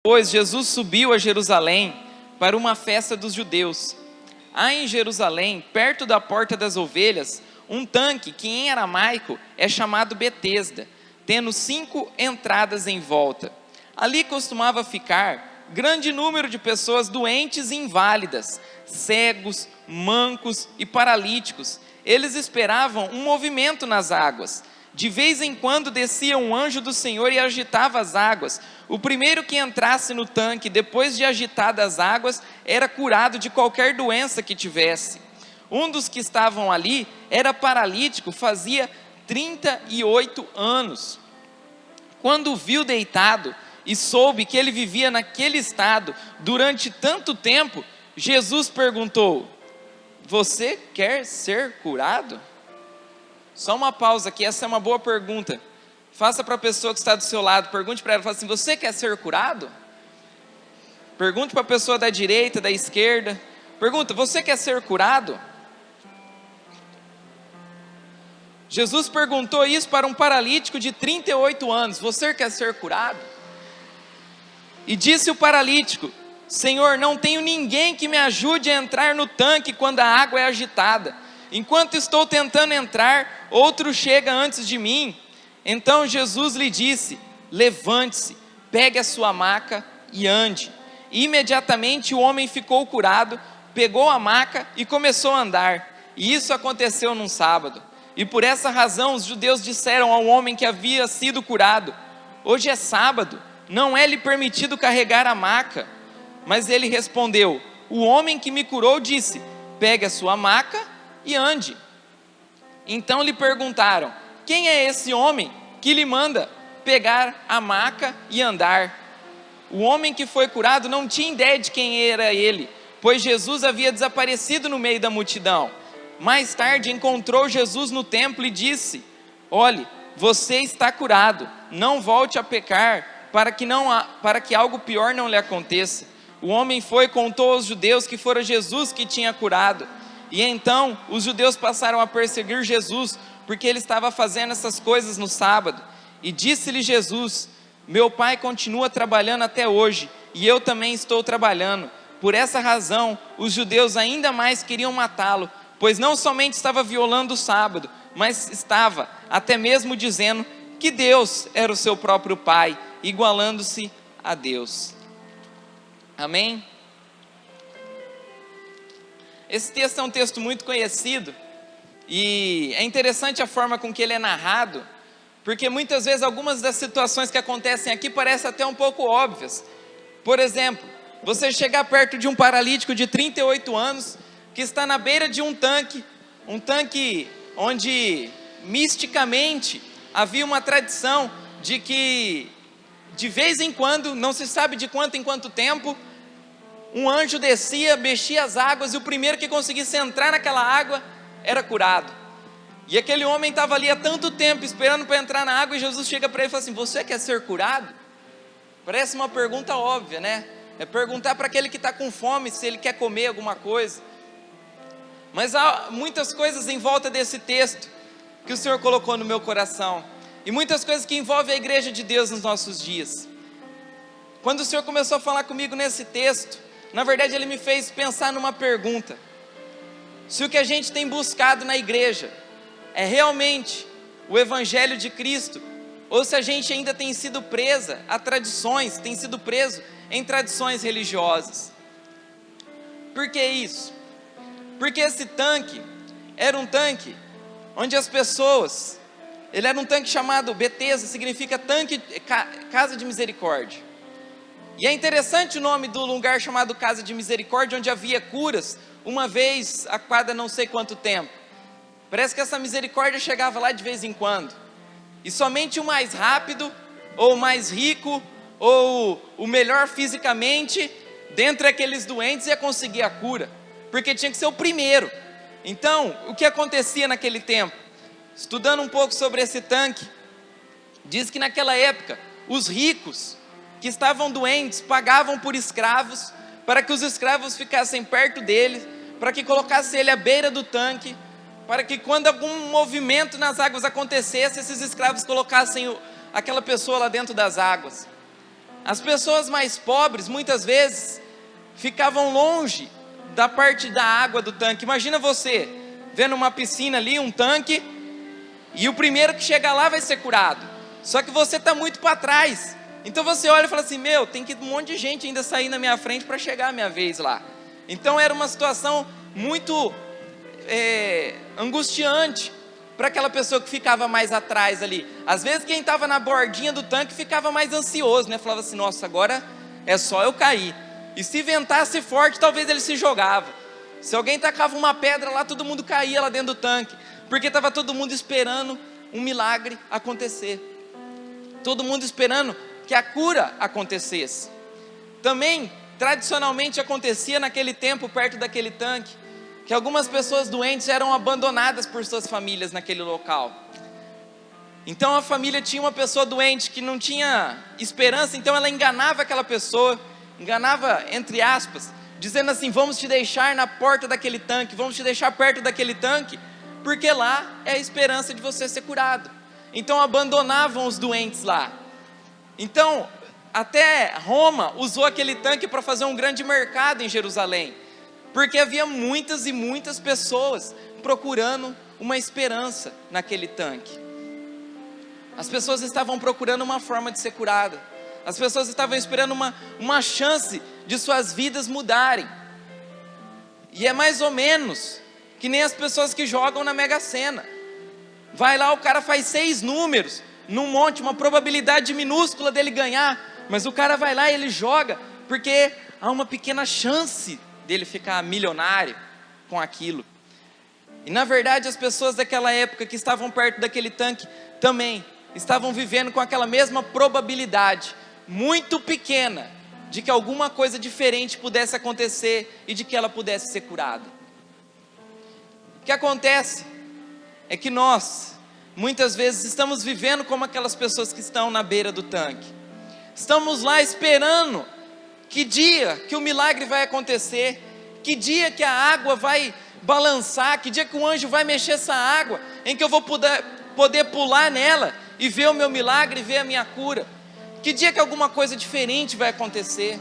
Depois, Jesus subiu a Jerusalém para uma festa dos judeus. Há em Jerusalém, perto da Porta das Ovelhas, um tanque que em aramaico é chamado Betesda, tendo 5 entradas em volta. Ali costumava ficar grande número de pessoas doentes e inválidas, cegos, mancos e paralíticos. Eles esperavam um movimento nas águas. De vez em quando descia um anjo do Senhor e agitava as águas. O primeiro que entrasse no tanque, depois de agitadas as águas, era curado de qualquer doença que tivesse. Um dos que estavam ali era paralítico, fazia 38 anos. Quando o viu deitado e soube que ele vivia naquele estado durante tanto tempo, Jesus perguntou: você quer ser curado? Só uma pausa aqui, essa é uma boa pergunta. Faça para a pessoa que está do seu lado, pergunte para ela, fala assim: você quer ser curado? Pergunte para a pessoa da direita, da esquerda, pergunta: você quer ser curado? Jesus perguntou isso para um paralítico de 38 anos, você quer ser curado? E disse o paralítico: Senhor, não tenho ninguém que me ajude a entrar no tanque quando a água é agitada. Enquanto estou tentando entrar, outro chega antes de mim. Então Jesus lhe disse: levante-se, pegue a sua maca e ande. E imediatamente o homem ficou curado, pegou a maca e começou a andar. E isso aconteceu num sábado. E por essa razão os judeus disseram ao homem que havia sido curado: hoje é sábado, não é lhe permitido carregar a maca. Mas ele respondeu: o homem que me curou disse: pegue a sua maca e ande. Então lhe perguntaram: quem é esse homem que lhe manda pegar a maca e andar? O homem que foi curado não tinha ideia de quem era ele, pois Jesus havia desaparecido no meio da multidão. Mais tarde encontrou Jesus no templo e disse: olhe, você está curado, não volte a pecar, para que algo pior não lhe aconteça. O homem foi e contou aos judeus que fora Jesus que tinha curado. E então os judeus passaram a perseguir Jesus, porque ele estava fazendo essas coisas no sábado. E disse-lhe Jesus: meu pai continua trabalhando até hoje, e eu também estou trabalhando. Por essa razão, os judeus ainda mais queriam matá-lo, pois não somente estava violando o sábado, mas estava até mesmo dizendo que Deus era o seu próprio pai, igualando-se a Deus. Amém? Esse texto é um texto muito conhecido, e é interessante a forma com que ele é narrado, porque muitas vezes algumas das situações que acontecem aqui parecem até um pouco óbvias. Por exemplo, você chegar perto de um paralítico de 38 anos, que está na beira de um tanque onde misticamente havia uma tradição de que de vez em quando, não se sabe de quanto em quanto tempo, um anjo descia, mexia as águas, e o primeiro que conseguisse entrar naquela água era curado. E aquele homem estava ali há tanto tempo esperando para entrar na água, e Jesus chega para ele e fala assim: você quer ser curado? Parece uma pergunta óbvia, né? É perguntar para aquele que está com fome se ele quer comer alguma coisa. Mas há muitas coisas em volta desse texto que o Senhor colocou no meu coração, e muitas coisas que envolvem a igreja de Deus nos nossos dias. Quando o Senhor começou a falar comigo nesse texto, na verdade ele me fez pensar numa pergunta: se o que a gente tem buscado na igreja é realmente o Evangelho de Cristo, ou se a gente ainda tem sido presa a tradições, tem sido preso em tradições religiosas. Por que isso? Porque esse tanque era um tanque onde as pessoas, ele era um tanque chamado Betesda, significa tanque, casa de misericórdia. E é interessante o nome do lugar chamado Casa de Misericórdia, onde havia curas uma vez a cada não sei quanto tempo. Parece que essa misericórdia chegava lá de vez em quando, e somente o mais rápido, ou o mais rico, ou o melhor fisicamente, dentre aqueles doentes, ia conseguir a cura, porque tinha que ser o primeiro. Então, o que acontecia naquele tempo? Estudando um pouco sobre esse tanque, diz que naquela época, os ricos que estavam doentes pagavam por escravos, para que os escravos ficassem perto dele, para que colocassem ele à beira do tanque, para que quando algum movimento nas águas acontecesse, esses escravos colocassem aquela pessoa lá dentro das águas. As pessoas mais pobres, muitas vezes, ficavam longe da parte da água do tanque. Imagina você, vendo uma piscina ali, um tanque, e o primeiro que chegar lá vai ser curado. Só que você está muito para trás. Então você olha e fala assim, tem que um monte de gente ainda sair na minha frente para chegar a minha vez lá. Então era uma situação muito angustiante para aquela pessoa que ficava mais atrás ali. Às vezes quem estava na bordinha do tanque ficava mais ansioso, né? Falava assim, nossa, agora é só eu cair. E se ventasse forte, talvez ele se jogava. Se alguém tacava uma pedra lá, todo mundo caía lá dentro do tanque, porque estava todo mundo esperando um milagre acontecer. Todo mundo esperando que a cura acontecesse. Também, tradicionalmente acontecia naquele tempo, perto daquele tanque, que algumas pessoas doentes eram abandonadas por suas famílias naquele local. Então a família tinha uma pessoa doente que não tinha esperança, então ela enganava aquela pessoa, enganava entre aspas, dizendo assim, vamos te deixar na porta daquele tanque, vamos te deixar perto daquele tanque, porque lá é a esperança de você ser curado. Então abandonavam os doentes lá. Então até Roma usou aquele tanque para fazer um grande mercado em Jerusalém, porque havia muitas e muitas pessoas procurando uma esperança naquele tanque. As pessoas estavam procurando uma forma de ser curada. As pessoas estavam esperando uma chance de suas vidas mudarem. E é mais ou menos que nem as pessoas que jogam na Mega Sena. Vai lá, o cara faz 6 números num monte, uma probabilidade minúscula dele ganhar, mas o cara vai lá e ele joga, porque há uma pequena chance dele ficar milionário com aquilo. E na verdade as pessoas daquela época que estavam perto daquele tanque também estavam vivendo com aquela mesma probabilidade muito pequena de que alguma coisa diferente pudesse acontecer e de que ela pudesse ser curada. O que acontece é que nós muitas vezes estamos vivendo como aquelas pessoas que estão na beira do tanque. Estamos lá esperando que dia que o milagre vai acontecer, que dia que a água vai balançar, que dia que o anjo vai mexer essa água, em que eu vou poder pular nela e ver o meu milagre, ver a minha cura. Que dia que alguma coisa diferente vai acontecer.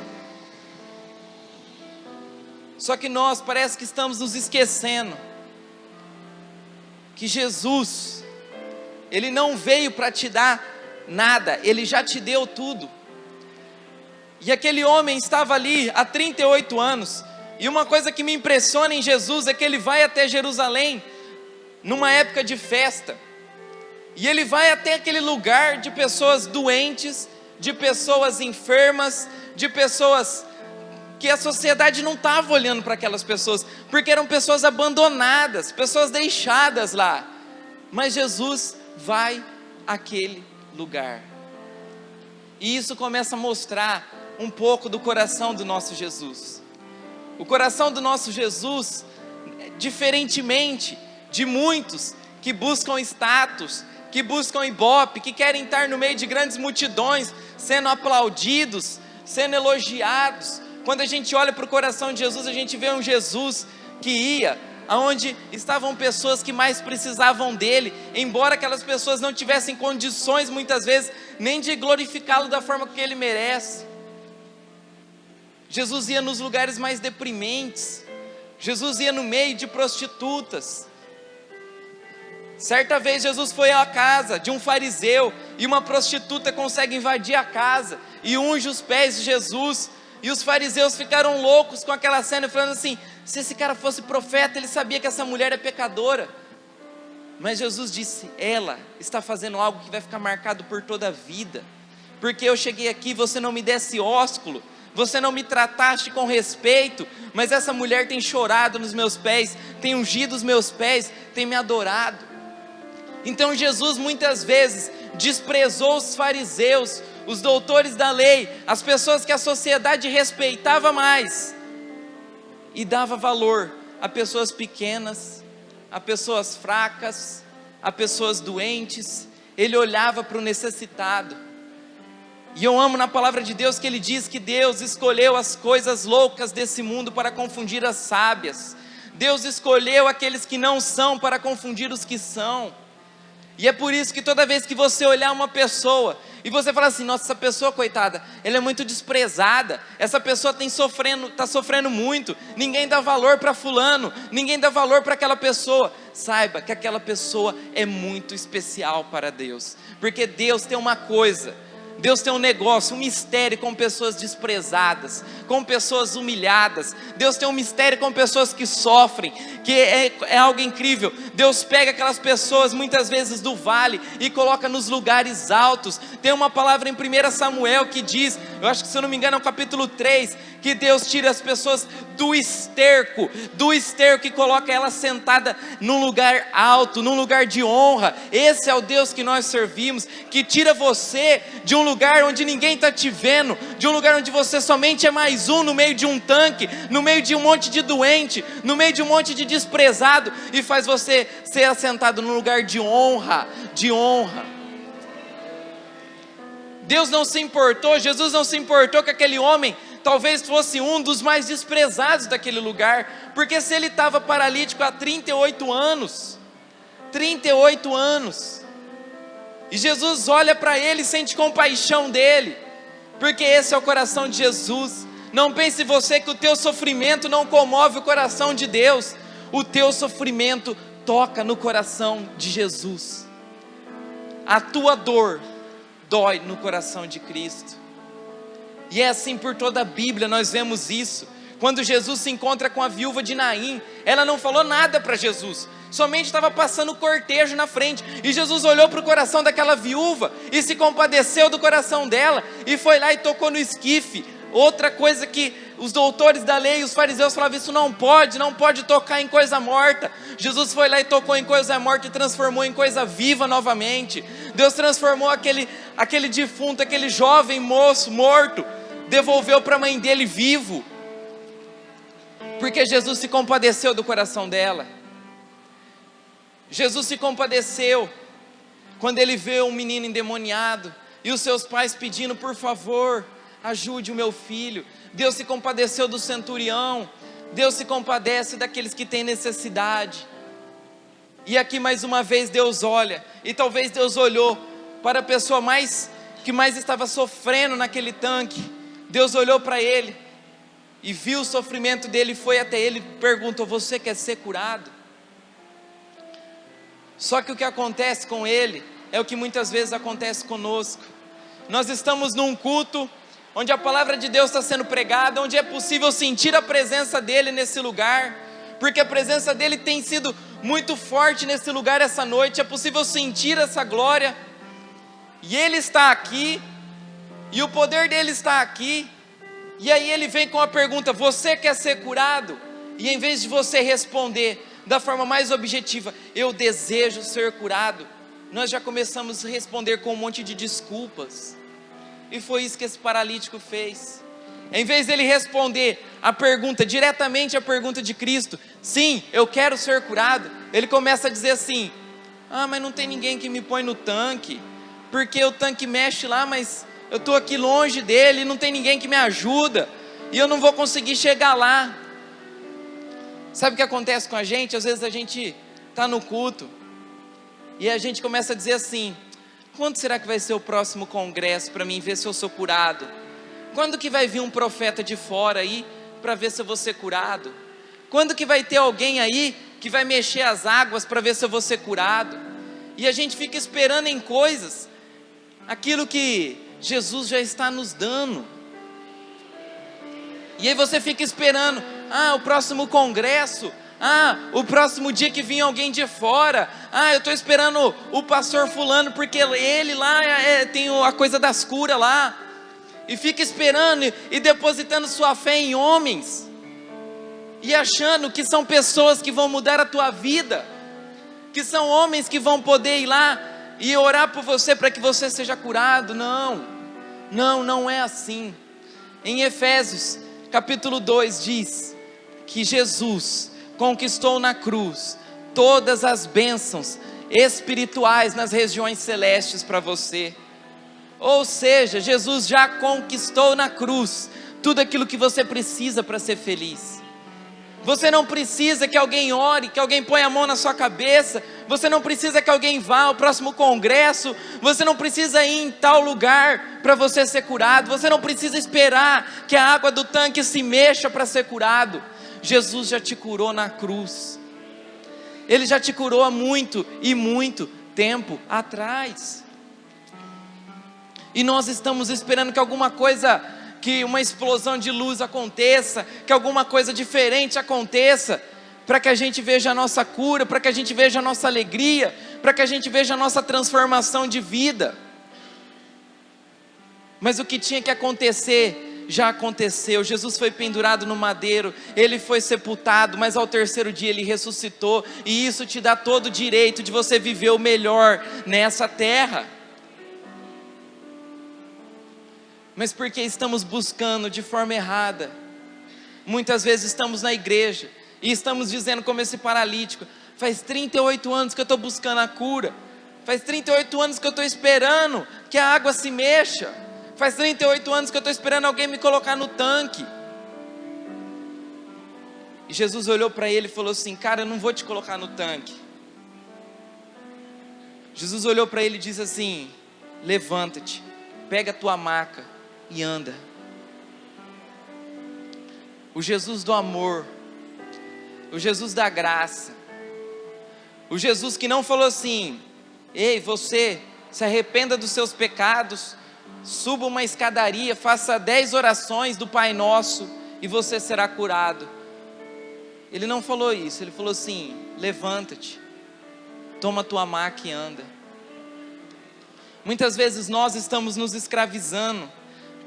Só que nós parece que estamos nos esquecendo que Jesus, Ele não veio para te dar nada, Ele já te deu tudo. E aquele homem estava ali há 38 anos, e uma coisa que me impressiona em Jesus é que Ele vai até Jerusalém, numa época de festa, e Ele vai até aquele lugar de pessoas doentes, de pessoas enfermas, de pessoas que a sociedade não estava olhando para aquelas pessoas, porque eram pessoas abandonadas, pessoas deixadas lá. Mas Jesus vai àquele lugar, e isso começa a mostrar um pouco do coração do nosso Jesus. O coração do nosso Jesus, diferentemente de muitos que buscam status, que buscam ibope, que querem estar no meio de grandes multidões, sendo aplaudidos, sendo elogiados. Quando a gente olha para o coração de Jesus, a gente vê um Jesus que ia aonde estavam pessoas que mais precisavam dele, embora aquelas pessoas não tivessem condições muitas vezes nem de glorificá-lo da forma que ele merece. Jesus ia nos lugares mais deprimentes, Jesus ia no meio de prostitutas. Certa vez Jesus foi à casa de um fariseu, e uma prostituta consegue invadir a casa, e unge os pés de Jesus, e os fariseus ficaram loucos com aquela cena, falando assim, se esse cara fosse profeta, ele sabia que essa mulher é pecadora. Mas Jesus disse, ela está fazendo algo que vai ficar marcado por toda a vida, porque eu cheguei aqui, você não me desse ósculo, você não me trataste com respeito, mas essa mulher tem chorado nos meus pés, tem ungido os meus pés, tem me adorado. Então Jesus muitas vezes desprezou os fariseus, os doutores da lei, as pessoas que a sociedade respeitava mais, e dava valor a pessoas pequenas, a pessoas fracas, a pessoas doentes. Ele olhava para o necessitado. E eu amo na palavra de Deus que ele diz que Deus escolheu as coisas loucas desse mundo para confundir as sábias. Deus escolheu aqueles que não são para confundir os que são. E é por isso que toda vez que você olhar uma pessoa e você fala assim: nossa, essa pessoa, coitada, ela é muito desprezada, essa pessoa está sofrendo muito, ninguém dá valor para fulano, ninguém dá valor para aquela pessoa. Saiba que aquela pessoa é muito especial para Deus, porque Deus tem uma coisa, Deus tem um negócio, um mistério com pessoas desprezadas, com pessoas humilhadas. Deus tem um mistério com pessoas que sofrem, que é algo incrível. Deus pega aquelas pessoas muitas vezes do vale e coloca nos lugares altos. Tem uma palavra em 1 Samuel que diz, eu acho que se eu não me engano é o capítulo 3, que Deus tira as pessoas do esterco e coloca ela sentada num lugar alto, num lugar de honra. Esse é o Deus que nós servimos, que tira você de um lugar onde ninguém está te vendo, de um lugar onde você somente é mais um no meio de um tanque, no meio de um monte de doente, no meio de um monte de desprezado, e faz você ser assentado num lugar de honra, Deus não se importou, Jesus não se importou que aquele homem talvez fosse um dos mais desprezados daquele lugar, porque se ele estava paralítico há 38 anos, e Jesus olha para ele e sente compaixão dele, porque esse é o coração de Jesus. Não pense você que o teu sofrimento não comove o coração de Deus, o teu sofrimento toca no coração de Jesus, a tua dor dói no coração de Cristo. E é assim por toda a Bíblia, nós vemos isso. Quando Jesus se encontra com a viúva de Naim, ela não falou nada para Jesus, somente estava passando o cortejo na frente, e Jesus olhou para o coração daquela viúva, e se compadeceu do coração dela, e foi lá e tocou no esquife. Outra coisa que os doutores da lei e os fariseus falavam, isso não pode tocar em coisa morta. Jesus foi lá e tocou em coisa morta e transformou em coisa viva novamente. Deus transformou aquele defunto, aquele jovem moço morto, devolveu para a mãe dele vivo, porque Jesus se compadeceu do coração dela. Jesus se compadeceu quando ele vê um menino endemoniado e os seus pais pedindo, por favor, ajude o meu filho. Deus se compadeceu do centurião. Deus se compadece daqueles que têm necessidade. E aqui mais uma vez Deus olha, e talvez Deus olhou para a pessoa que mais estava sofrendo naquele tanque. Deus olhou para ele e viu o sofrimento dele, foi até ele e perguntou: você quer ser curado? Só que o que acontece com ele é o que muitas vezes acontece conosco. Nós estamos num culto onde a palavra de Deus está sendo pregada, onde é possível sentir a presença dele nesse lugar, porque a presença dele tem sido muito forte nesse lugar essa noite. É possível sentir essa glória, e ele está aqui, e o poder dele está aqui, e aí ele vem com a pergunta: você quer ser curado? E em vez de você responder da forma mais objetiva, eu desejo ser curado, nós já começamos a responder com um monte de desculpas. E foi isso que esse paralítico fez. Em vez dele responder a pergunta, diretamente a pergunta de Cristo, sim, eu quero ser curado, ele começa a dizer assim: mas não tem ninguém que me põe no tanque, porque o tanque mexe lá, mas eu estou aqui longe dele, não tem ninguém que me ajuda, e eu não vou conseguir chegar lá. Sabe o que acontece com a gente? Às vezes a gente está no culto, e a gente começa a dizer assim: quando será que vai ser o próximo congresso para mim ver se eu sou curado? Quando que vai vir um profeta de fora aí para ver se eu vou ser curado? Quando que vai ter alguém aí que vai mexer as águas para ver se eu vou ser curado? E a gente fica esperando em coisas aquilo que Jesus já está nos dando. E aí você fica esperando, o próximo congresso, o próximo dia que vinha alguém de fora, eu estou esperando o pastor fulano, porque ele lá tem a coisa das curas lá, e fica esperando e depositando sua fé em homens, e achando que são pessoas que vão mudar a tua vida, que são homens que vão poder ir lá e orar por você para que você seja curado. Não é assim. Em Efésios capítulo 2 diz que Jesus conquistou na cruz todas as bênçãos espirituais nas regiões celestes para você. Ou seja, Jesus já conquistou na cruz tudo aquilo que você precisa para ser feliz. Você não precisa que alguém ore, que alguém ponha a mão na sua cabeça. Você não precisa que alguém vá ao próximo congresso. Você não precisa ir em tal lugar para você ser curado. Você não precisa esperar que a água do tanque se mexa para ser curado. Jesus já te curou na cruz. Ele já te curou há muito e muito tempo atrás. E nós estamos esperando que alguma coisa, que uma explosão de luz aconteça, que alguma coisa diferente aconteça, para que a gente veja a nossa cura, para que a gente veja a nossa alegria, para que a gente veja a nossa transformação de vida. Mas o que tinha que acontecer, já aconteceu. Jesus foi pendurado no madeiro, Ele foi sepultado, mas ao terceiro dia Ele ressuscitou, e isso te dá todo o direito de você viver o melhor nessa terra. Mas porque estamos buscando de forma errada. Muitas vezes estamos na igreja e estamos dizendo como esse paralítico: faz 38 anos que eu estou buscando a cura, faz 38 anos que eu estou esperando que a água se mexa, faz 38 anos que eu estou esperando alguém me colocar no tanque. E Jesus olhou para ele e falou assim: cara, eu não vou te colocar no tanque. Jesus olhou para ele e disse assim: levanta-te, pega a tua maca e anda. O Jesus do amor, o Jesus da graça, o Jesus que não falou assim: ei, você, se arrependa dos seus pecados, suba uma escadaria, faça 10 orações do Pai Nosso e você será curado. Ele não falou isso. Ele falou assim: levanta-te, toma a tua maca e anda. Muitas vezes nós estamos nos escravizando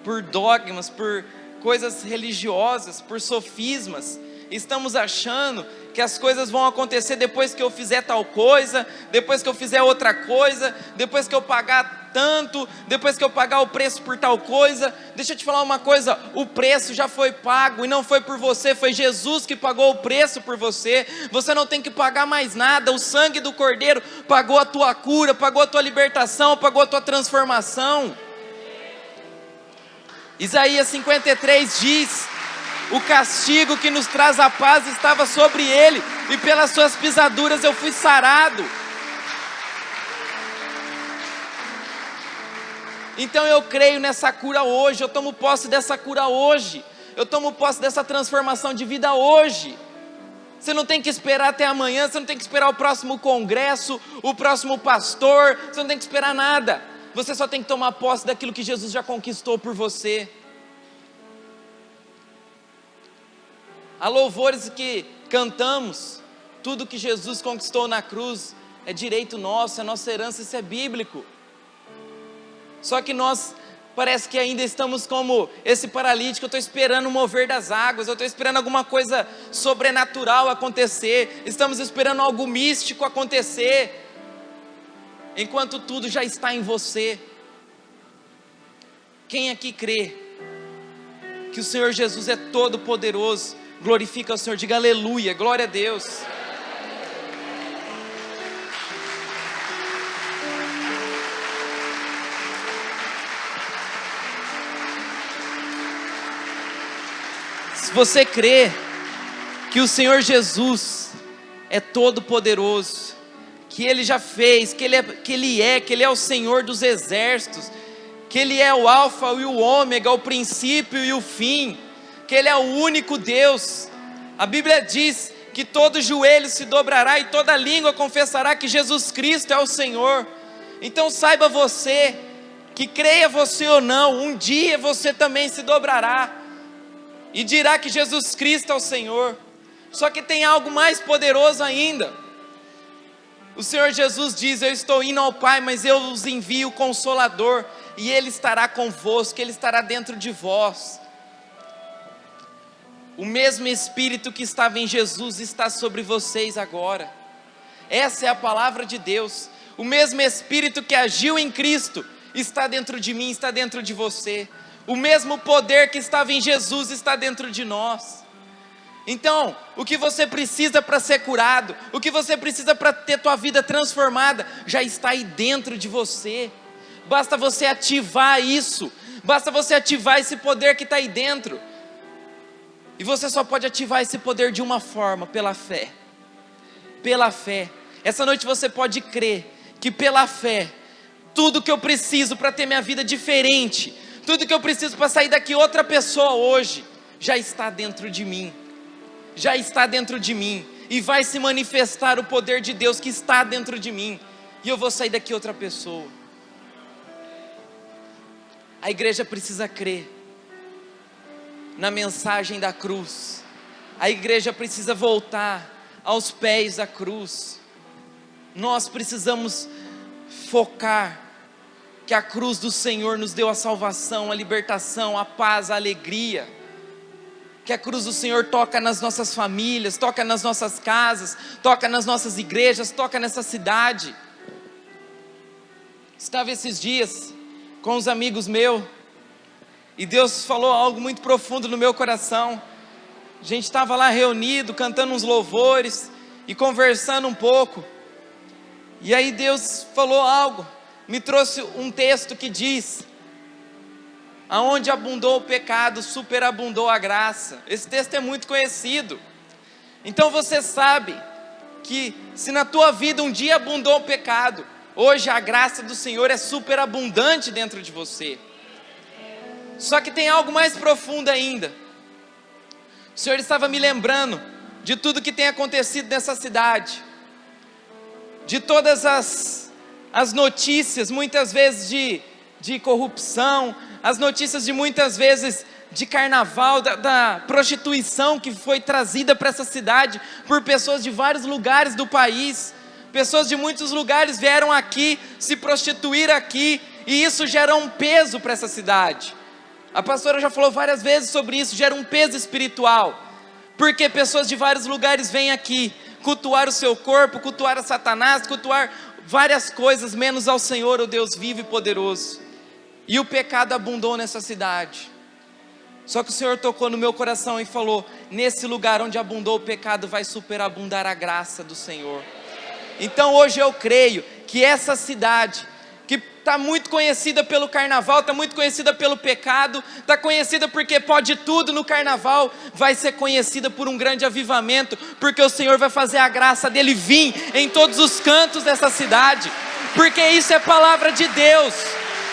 por dogmas, por coisas religiosas, por sofismas. Estamos achando que as coisas vão acontecer depois que eu fizer tal coisa, depois que eu fizer outra coisa, depois que eu pagar tanto, depois que eu pagar o preço por tal coisa. Deixa eu te falar uma coisa: o preço já foi pago, e não foi por você, foi Jesus que pagou o preço por você. Você não tem que pagar mais nada. O sangue do Cordeiro pagou a tua cura, pagou a tua libertação, pagou a tua transformação. Isaías 53 diz: o castigo que nos traz a paz estava sobre ele, e pelas suas pisaduras eu fui sarado. Então eu creio nessa cura hoje, eu tomo posse dessa cura hoje, eu tomo posse dessa transformação de vida hoje. Você não tem que esperar até amanhã, você não tem que esperar o próximo congresso, o próximo pastor, você não tem que esperar nada. Você só tem que tomar posse daquilo que Jesus já conquistou por você. Há louvores que cantamos: tudo que Jesus conquistou na cruz é direito nosso, é nossa herança, isso é bíblico. Só que nós parece que ainda estamos como esse paralítico: eu estou esperando o mover das águas, eu estou esperando alguma coisa sobrenatural acontecer, estamos esperando algo místico acontecer, enquanto tudo já está em você. Quem aqui crê que o Senhor Jesus é todo poderoso, glorifica o Senhor, diga aleluia, glória a Deus. Se você crê que o Senhor Jesus é todo poderoso, que Ele já fez, que Ele é o Senhor dos exércitos, que Ele é o alfa e o ômega, o princípio e o fim, que Ele é o único Deus. A Bíblia diz que todo joelho se dobrará e toda língua confessará que Jesus Cristo é o Senhor. Então saiba você, que creia você ou não, um dia você também se dobrará e dirá que Jesus Cristo é o Senhor. Só que tem algo mais poderoso ainda. O Senhor Jesus diz: eu estou indo ao Pai, mas eu vos envio o Consolador, e Ele estará convosco, Ele estará dentro de vós. O mesmo Espírito que estava em Jesus está sobre vocês agora. Essa é a palavra de Deus. O mesmo Espírito que agiu em Cristo está dentro de mim, está dentro de você. O mesmo poder que estava em Jesus está dentro de nós. Então, o que você precisa para ser curado, o que você precisa para ter tua vida transformada, já está aí dentro de você. Basta você ativar isso, basta você ativar esse poder que está aí dentro. E você só pode ativar esse poder de uma forma: pela fé. Pela fé. Essa noite você pode crer que pela fé, tudo que eu preciso para ter minha vida diferente, tudo que eu preciso para sair daqui outra pessoa hoje, já está dentro de mim. Já está dentro de mim. E vai se manifestar o poder de Deus que está dentro de mim. E eu vou sair daqui outra pessoa. A igreja precisa crer na mensagem da cruz. A igreja precisa voltar aos pés da cruz. Nós precisamos focar que a cruz do Senhor nos deu a salvação, a libertação, a paz, a alegria. Que a cruz do Senhor toca nas nossas famílias, toca nas nossas casas, toca nas nossas igrejas, toca nessa cidade. Estava esses dias com os amigos meus, e Deus falou algo muito profundo no meu coração. A gente estava lá reunido, cantando uns louvores e conversando um pouco. E aí Deus falou algo, me trouxe um texto que diz: aonde abundou o pecado, superabundou a graça. Esse texto é muito conhecido. Então você sabe que se na tua vida um dia abundou o pecado, hoje a graça do Senhor é superabundante dentro de você. Só que tem algo mais profundo ainda. O Senhor estava me lembrando de tudo que tem acontecido nessa cidade, de todas as notícias, muitas vezes de corrupção, as notícias de muitas vezes de carnaval, da prostituição que foi trazida para essa cidade por pessoas de vários lugares do país. Pessoas de muitos lugares vieram aqui se prostituir aqui, e isso gera um peso para essa cidade. A pastora já falou várias vezes sobre isso, gera um peso espiritual, porque pessoas de vários lugares vêm aqui cultuar o seu corpo, cultuar a Satanás, cultuar várias coisas, menos ao Senhor, o Deus vivo e poderoso. E o pecado abundou nessa cidade. Só que o Senhor tocou no meu coração e falou: nesse lugar onde abundou o pecado, vai superabundar a graça do Senhor. Então hoje eu creio que essa cidade, que está muito conhecida pelo carnaval, está muito conhecida pelo pecado, está conhecida porque pode tudo no carnaval, vai ser conhecida por um grande avivamento, porque o Senhor vai fazer a graça dele vir em todos os cantos dessa cidade, porque isso é palavra de Deus.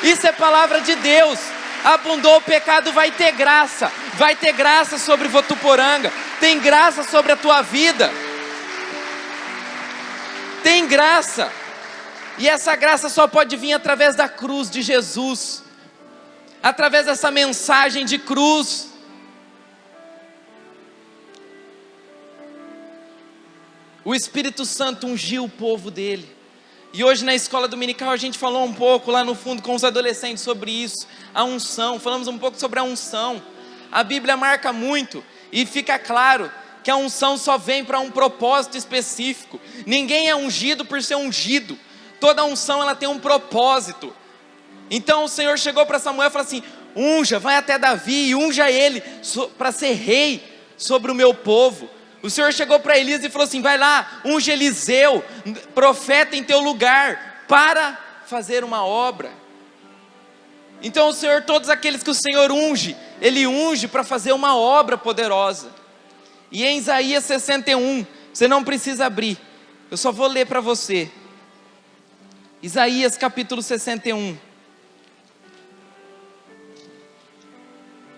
Isso é palavra de Deus. Abundou o pecado, vai ter graça sobre Votuporanga, tem graça sobre a tua vida, tem graça, e essa graça só pode vir através da cruz de Jesus, através dessa mensagem de cruz. O Espírito Santo ungiu o povo dele. E hoje na escola dominical a gente falou um pouco lá no fundo com os adolescentes sobre isso, a unção, falamos um pouco sobre a unção. A Bíblia marca muito e fica claro que a unção só vem para um propósito específico. Ninguém é ungido por ser ungido, toda unção ela tem um propósito. Então o Senhor chegou para Samuel e falou assim: unja, vai até Davi e unja ele para ser rei sobre o meu povo. O Senhor chegou para Elias e falou assim: vai lá, unge Eliseu, profeta em teu lugar, para fazer uma obra. Então o Senhor, todos aqueles que o Senhor unge, Ele unge para fazer uma obra poderosa. E em Isaías 61, você não precisa abrir, eu só vou ler para você. Isaías capítulo 61.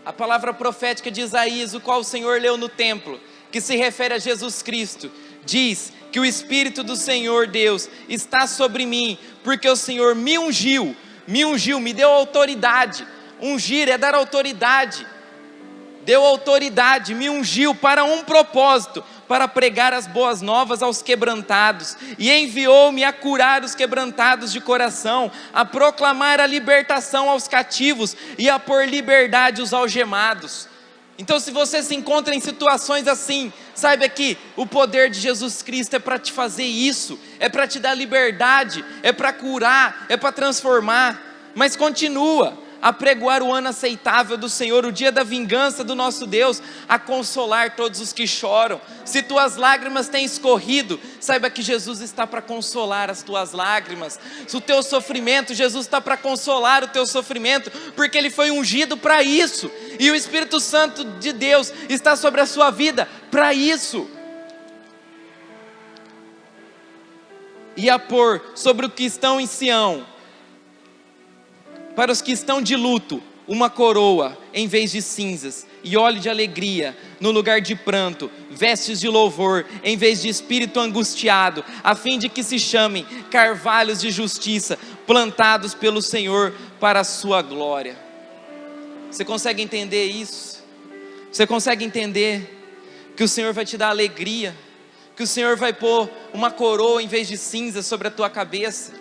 A palavra profética de Isaías, o qual o Senhor leu no templo, que se refere a Jesus Cristo, diz que o Espírito do Senhor Deus está sobre mim, porque o Senhor me ungiu, me deu autoridade. Ungir é dar autoridade, deu autoridade, me ungiu para um propósito, para pregar as boas novas aos quebrantados, e enviou-me a curar os quebrantados de coração, a proclamar a libertação aos cativos, e a pôr liberdade os algemados. Então se você se encontra em situações assim, saiba que o poder de Jesus Cristo é para te fazer isso, é para te dar liberdade, é para curar, é para transformar. Mas continua, apregoar o ano aceitável do Senhor, o dia da vingança do nosso Deus, a consolar todos os que choram. Se tuas lágrimas têm escorrido, saiba que Jesus está para consolar as tuas lágrimas. Se o teu sofrimento, Jesus está para consolar o teu sofrimento, porque Ele foi ungido para isso, e o Espírito Santo de Deus está sobre a sua vida para isso. E a pôr sobre os que estão em Sião, para os que estão de luto, uma coroa em vez de cinzas, e óleo de alegria no lugar de pranto, vestes de louvor em vez de espírito angustiado, a fim de que se chamem carvalhos de justiça, plantados pelo Senhor para a sua glória. Você consegue entender isso? Você consegue entender que o Senhor vai te dar alegria, que o Senhor vai pôr uma coroa em vez de cinzas sobre a tua cabeça?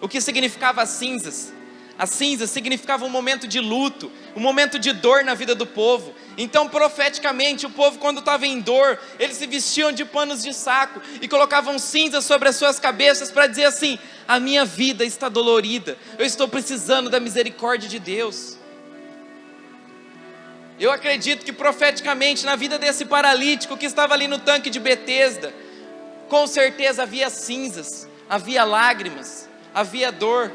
O que significava as cinzas? As cinzas significavam um momento de luto, um momento de dor na vida do povo. Então, profeticamente, o povo, quando estava em dor, eles se vestiam de panos de saco e colocavam cinzas sobre as suas cabeças para dizer assim: a minha vida está dolorida, eu estou precisando da misericórdia de Deus. Eu acredito que profeticamente na vida desse paralítico que estava ali no tanque de Betesda, com certeza havia cinzas, havia lágrimas, havia dor.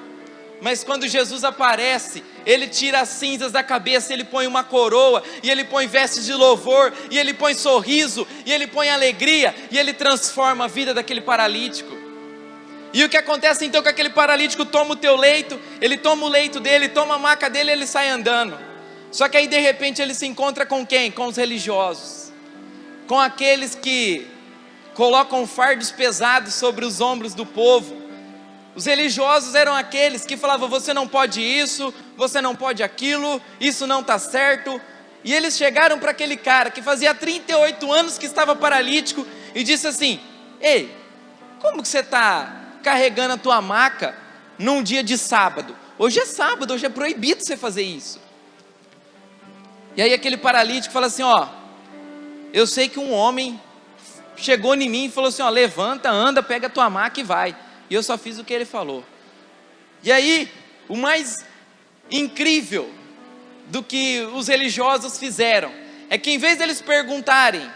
Mas quando Jesus aparece, Ele tira as cinzas da cabeça, Ele põe uma coroa, e Ele põe vestes de louvor, e Ele põe sorriso, e Ele põe alegria, e Ele transforma a vida daquele paralítico. E o que acontece então com aquele paralítico? Toma o teu leito, ele toma o leito dele, toma a maca dele, ele sai andando. Só que aí de repente ele se encontra com quem? Com os religiosos, com aqueles que colocam fardos pesados sobre os ombros do povo. Os religiosos eram aqueles que falavam: você não pode isso, você não pode aquilo, isso não está certo. E eles chegaram para aquele cara que fazia 38 anos que estava paralítico e disse assim: ei, como que você está carregando a tua maca num dia de sábado? Hoje é sábado, hoje é proibido você fazer isso. E aí aquele paralítico fala assim: ó, eu sei que um homem chegou em mim e falou assim: ó, levanta, anda, pega a tua maca e vai. E eu só fiz o que ele falou. E aí, o mais incrível do que os religiosos fizeram é que em vez deles perguntarem: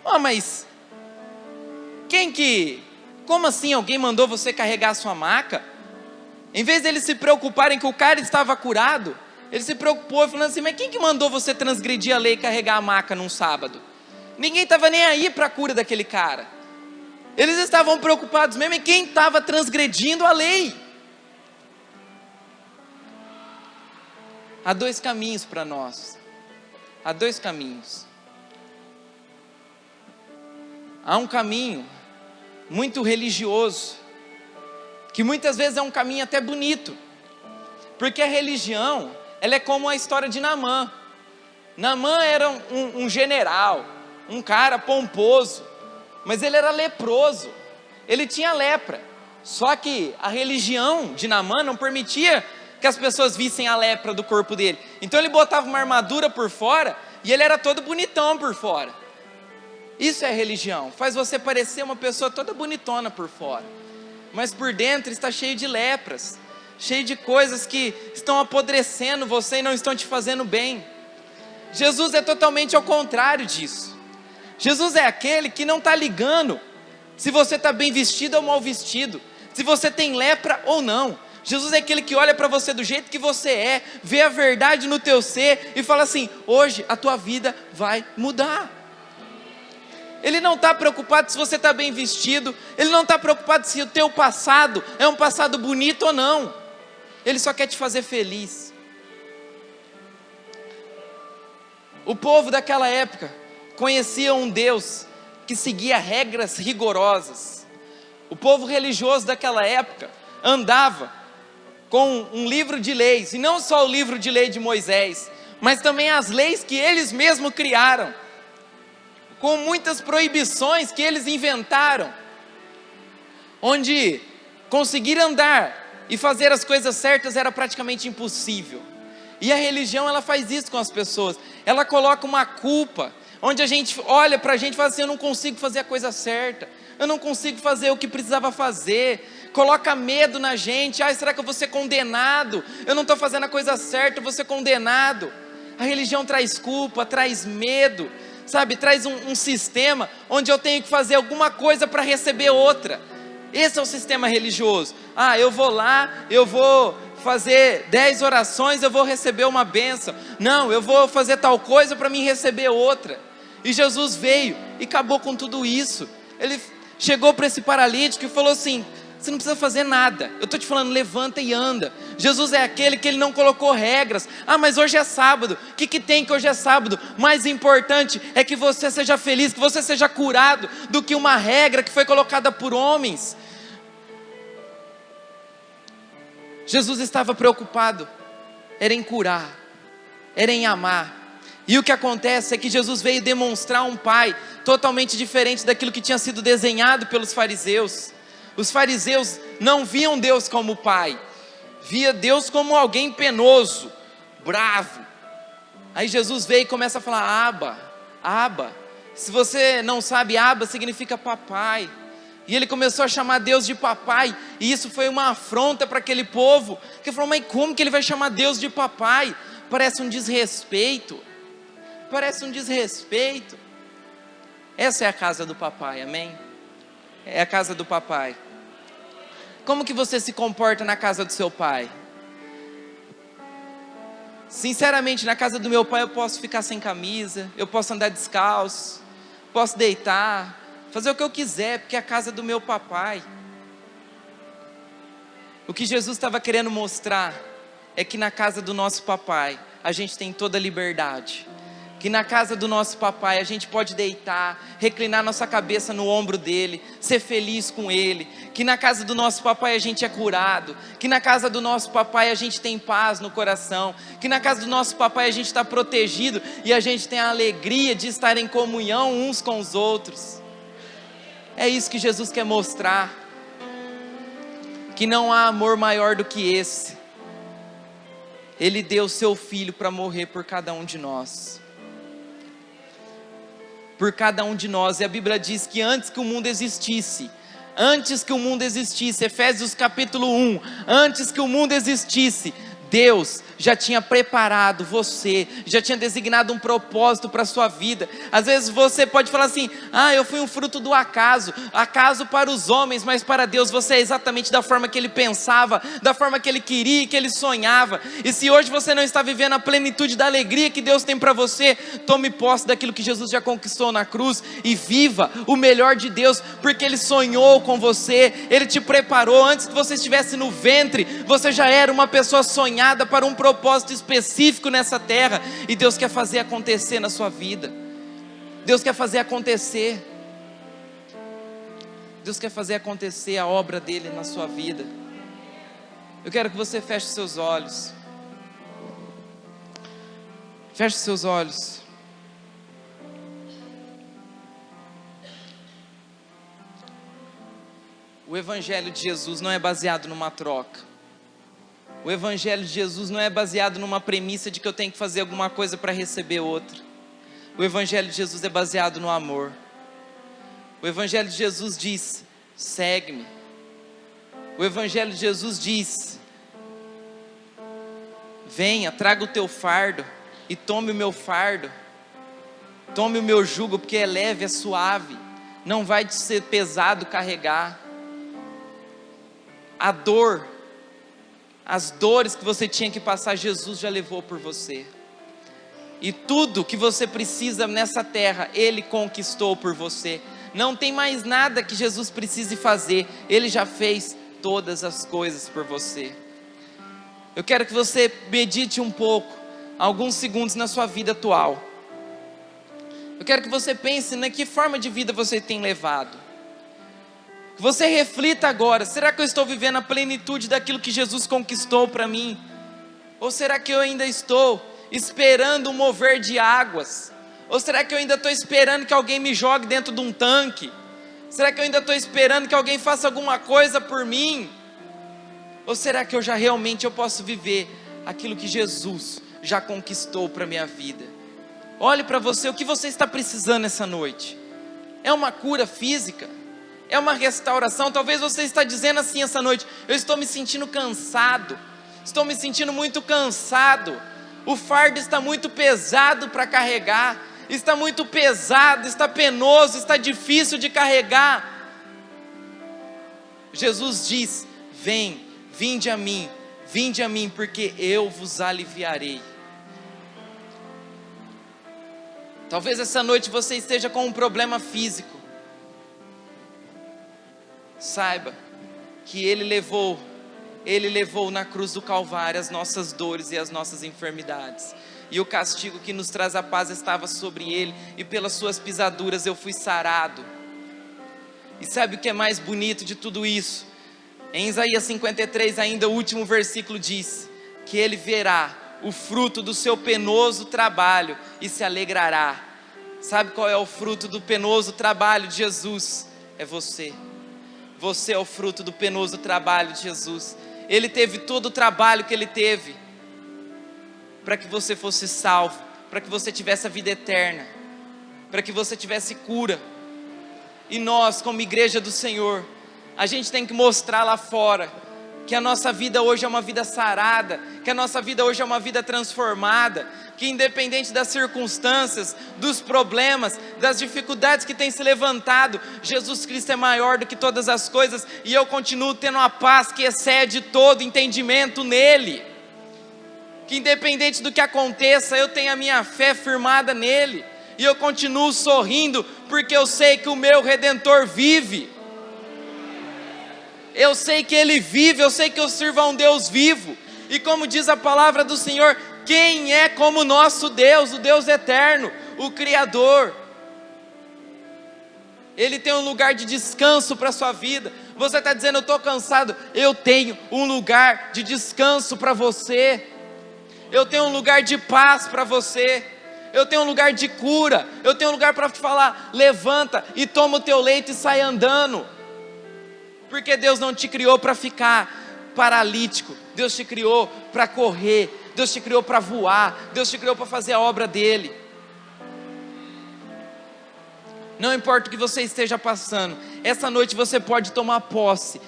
ó, mas como assim alguém mandou você carregar a sua maca? Em vez deles se preocuparem que o cara estava curado, ele se preocupou falando assim: mas quem que mandou você transgredir a lei e carregar a maca num sábado? Ninguém estava nem aí para a cura daquele cara. Eles estavam preocupados mesmo em quem estava transgredindo a lei. Há dois caminhos para nós. Há dois caminhos. Há um caminho muito religioso, que muitas vezes é um caminho até bonito, porque a religião, ela é como a história de Naamã. Naamã era um general, um cara pomposo, mas ele era leproso, ele tinha lepra. Só que a religião de Naamã não permitia que as pessoas vissem a lepra do corpo dele. Então ele botava uma armadura por fora e ele era todo bonitão por fora. Isso é religião, faz você parecer uma pessoa toda bonitona por fora, mas por dentro está cheio de lepras, cheio de coisas que estão apodrecendo você e não estão te fazendo bem. Jesus é totalmente ao contrário disso. Jesus é aquele que não está ligando se você está bem vestido ou mal vestido, se você tem lepra ou não. Jesus é aquele que olha para você do jeito que você é, vê a verdade no teu ser e fala assim: hoje a tua vida vai mudar. Ele não está preocupado se você está bem vestido, Ele não está preocupado se o teu passado é um passado bonito ou não. Ele só quer te fazer feliz. O povo daquela época conhecia um Deus que seguia regras rigorosas. O povo religioso daquela época andava com um livro de leis, e não só o livro de lei de Moisés, mas também as leis que eles mesmos criaram, com muitas proibições que eles inventaram, onde conseguir andar e fazer as coisas certas era praticamente impossível. E a religião, ela faz isso com as pessoas, ela coloca uma culpa, onde a gente olha para a gente e fala assim: eu não consigo fazer a coisa certa, eu não consigo fazer o que precisava fazer. Coloca medo na gente. Ai, será que eu vou ser condenado? Eu não estou fazendo a coisa certa, eu vou ser condenado. A religião traz culpa, traz medo, sabe? Traz um sistema onde eu tenho que fazer alguma coisa para receber outra. Esse é o sistema religioso. Ah, eu vou lá, eu vou fazer 10 orações, eu vou receber uma bênção. Não, eu vou fazer tal coisa para mim receber outra. E Jesus veio e acabou com tudo isso. Ele chegou para esse paralítico e falou assim: você não precisa fazer nada, eu estou te falando, levanta e anda. Jesus é aquele que ele não colocou regras. Ah, mas hoje é sábado, o que tem que hoje é sábado? Mais importante é que você seja feliz, que você seja curado, do que uma regra que foi colocada por homens. Jesus estava preocupado, era em curar, era em amar. E o que acontece é que Jesus veio demonstrar um pai totalmente diferente daquilo que tinha sido desenhado pelos fariseus. Os fariseus não viam Deus como pai, via Deus como alguém penoso, bravo. Aí Jesus veio e começa a falar: Abba, Abba. Se você não sabe, Abba significa papai. E ele começou a chamar Deus de papai, e isso foi uma afronta para aquele povo, que falou: mas como que ele vai chamar Deus de papai? Parece um desrespeito, parece um desrespeito. Essa é a casa do papai, amém? É a casa do papai. Como que você se comporta na casa do seu pai? Sinceramente, na casa do meu pai eu posso ficar sem camisa, eu posso andar descalço, posso deitar, fazer o que eu quiser, porque é a casa do meu papai. O que Jesus estava querendo mostrar é que na casa do nosso papai a gente tem toda a liberdade. Que na casa do nosso papai a gente pode deitar, reclinar nossa cabeça no ombro dele, ser feliz com ele. Que na casa do nosso papai a gente é curado. Que na casa do nosso papai a gente tem paz no coração. Que na casa do nosso papai a gente está protegido e a gente tem a alegria de estar em comunhão uns com os outros. É isso que Jesus quer mostrar. Que não há amor maior do que esse. Ele deu o seu filho para morrer por cada um de nós. Por cada um de nós. E a Bíblia diz que antes que o mundo existisse, Efésios capítulo 1, antes que o mundo existisse, Deus já tinha preparado você, já tinha designado um propósito para a sua vida. Às vezes você pode falar assim: ah, eu fui um fruto do acaso para os homens, mas para Deus você é exatamente da forma que Ele pensava, da forma que Ele queria, que Ele sonhava. E se hoje você não está vivendo a plenitude da alegria que Deus tem para você, tome posse daquilo que Jesus já conquistou na cruz e viva o melhor de Deus, porque Ele sonhou com você, Ele te preparou. Antes que você estivesse no ventre, você já era uma pessoa sonhada para um propósito específico nessa terra, e Deus quer fazer acontecer na sua vida. Deus quer fazer acontecer. Deus quer fazer acontecer a obra dele na sua vida. Eu quero que você feche os seus olhos. Feche os seus olhos. O Evangelho de Jesus não é baseado numa troca. O Evangelho de Jesus não é baseado numa premissa de que eu tenho que fazer alguma coisa para receber outra. O Evangelho de Jesus é baseado no amor. O Evangelho de Jesus diz: segue-me. O Evangelho de Jesus diz: venha, traga o teu fardo e tome o meu fardo. Tome o meu jugo, porque é leve, é suave. Não vai te ser pesado carregar. A dor, as dores que você tinha que passar, Jesus já levou por você. E tudo que você precisa nessa terra, Ele conquistou por você. Não tem mais nada que Jesus precise fazer. Ele já fez todas as coisas por você. Eu quero que você medite um pouco, alguns segundos na sua vida atual. Eu quero que você pense na que forma de vida você tem levado. Que você reflita agora: será que eu estou vivendo a plenitude daquilo que Jesus conquistou para mim? Ou será que eu ainda estou esperando um mover de águas? Ou será que eu ainda estou esperando que alguém me jogue dentro de um tanque? Será que eu ainda estou esperando que alguém faça alguma coisa por mim? Ou será que eu já realmente posso viver aquilo que Jesus já conquistou para a minha vida? Olhe para você, o que você está precisando essa noite? É uma cura física? é uma restauração. Talvez você está dizendo assim essa noite: eu estou me sentindo cansado, estou me sentindo muito cansado, o fardo está muito pesado para carregar, está muito pesado, está penoso, está difícil de carregar. Jesus diz: vinde a mim, porque eu vos aliviarei. Talvez essa noite você esteja com um problema físico. Saiba que Ele levou na cruz do Calvário as nossas dores e as nossas enfermidades. E o castigo que nos traz a paz estava sobre Ele, e pelas suas pisaduras eu fui sarado. E sabe o que é mais bonito de tudo isso? Em Isaías 53, ainda o último versículo diz que Ele verá o fruto do seu penoso trabalho e se alegrará. Sabe qual é o fruto do penoso trabalho de Jesus? É você. Você é o fruto do penoso trabalho de Jesus. Ele teve todo o trabalho que Ele teve para que você fosse salvo, para que você tivesse a vida eterna, para que você tivesse cura. E nós, como igreja do Senhor, a gente tem que mostrar lá fora que a nossa vida hoje é uma vida sarada, que a nossa vida hoje é uma vida transformada, que independente das circunstâncias, dos problemas, das dificuldades que têm se levantado, Jesus Cristo é maior do que todas as coisas, e eu continuo tendo a paz que excede todo entendimento nele. Que independente do que aconteça, eu tenho a minha fé firmada nele, e eu continuo sorrindo, porque eu sei que o meu Redentor vive. Eu sei que Ele vive, eu sei que eu sirvo a um Deus vivo. E como diz a palavra do Senhor, quem é como nosso Deus, o Deus eterno, o Criador? Ele tem um lugar de descanso para a sua vida. Você está dizendo: eu estou cansado. Eu tenho um lugar de descanso para você. Eu tenho um lugar de paz para você. Eu tenho um lugar de cura. Eu tenho um lugar para te falar: levanta e toma o teu leito e sai andando. Porque Deus não te criou para ficar paralítico. Deus te criou para correr. Deus te criou para voar. Deus te criou para fazer a obra dEle. Não importa o que você esteja passando, essa noite você pode tomar posse.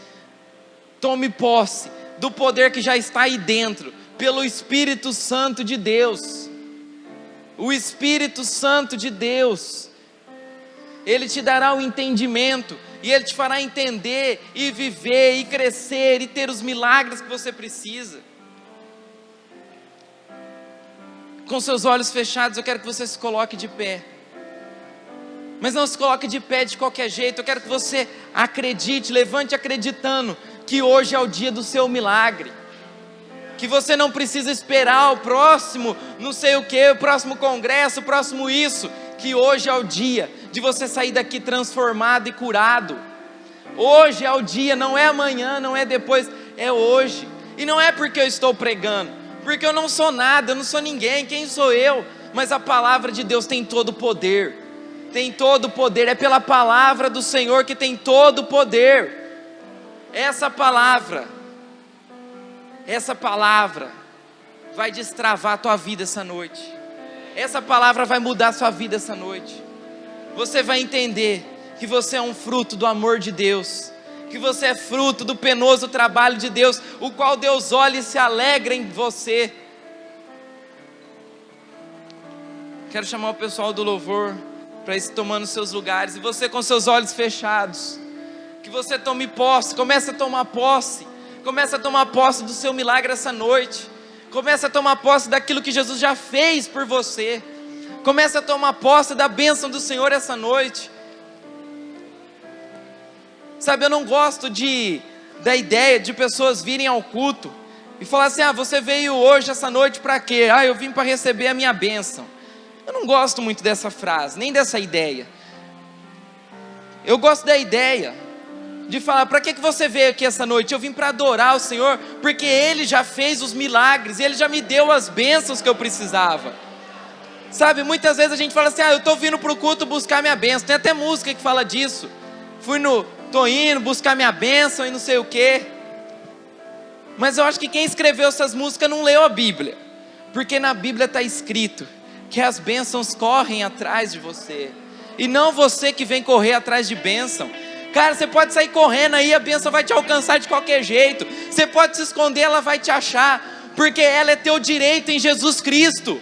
Tome posse do poder que já está aí dentro, pelo Espírito Santo de Deus. O Espírito Santo de Deus, Ele te dará o entendimento, e Ele te fará entender, e viver, e crescer, e ter os milagres que você precisa. Com seus olhos fechados, eu quero que você se coloque de pé. Mas não se coloque de pé de qualquer jeito. Eu quero que você acredite, levante acreditando que hoje é o dia do seu milagre. Que você não precisa esperar o próximo, não sei o que, o próximo congresso, o próximo isso. Que hoje é o dia de você sair daqui transformado e curado. Hoje é o dia, não é amanhã, não é depois, é hoje. E não é porque eu estou pregando, porque eu não sou nada, eu não sou ninguém, quem sou eu? Mas a palavra de Deus tem todo o poder. Tem todo o poder, é pela palavra do Senhor que tem todo o poder. Essa palavra vai destravar a tua vida essa noite. Essa palavra vai mudar a sua vida essa noite. Você vai entender que você é um fruto do amor de Deus, que você é fruto do penoso trabalho de Deus, o qual Deus olha e se alegra em você. Quero chamar o pessoal do louvor para ir tomando seus lugares, e você com seus olhos fechados, que você tome posse, comece a tomar posse do seu milagre essa noite, comece a tomar posse daquilo que Jesus já fez por você, comece a tomar posse da bênção do Senhor essa noite. Sabe, eu não gosto da ideia de pessoas virem ao culto e falar assim: você veio hoje, essa noite, para quê? Eu vim para receber a minha bênção. Eu não gosto muito dessa frase, nem dessa ideia. Eu gosto da ideia de falar: para que você veio aqui essa noite? Eu vim para adorar o Senhor, porque Ele já fez os milagres, Ele já me deu as bênçãos que eu precisava. Sabe, muitas vezes a gente fala assim: eu estou vindo para o culto buscar minha bênção. Tem até música que fala disso. Estou indo buscar minha bênção e não sei o quê. Mas eu acho que quem escreveu essas músicas não leu a Bíblia, porque na Bíblia está escrito que as bênçãos correm atrás de você, e não você que vem correr atrás de bênção. Cara, você pode sair correndo aí, a bênção vai te alcançar de qualquer jeito. Você pode se esconder, ela vai te achar, porque ela é teu direito em Jesus Cristo.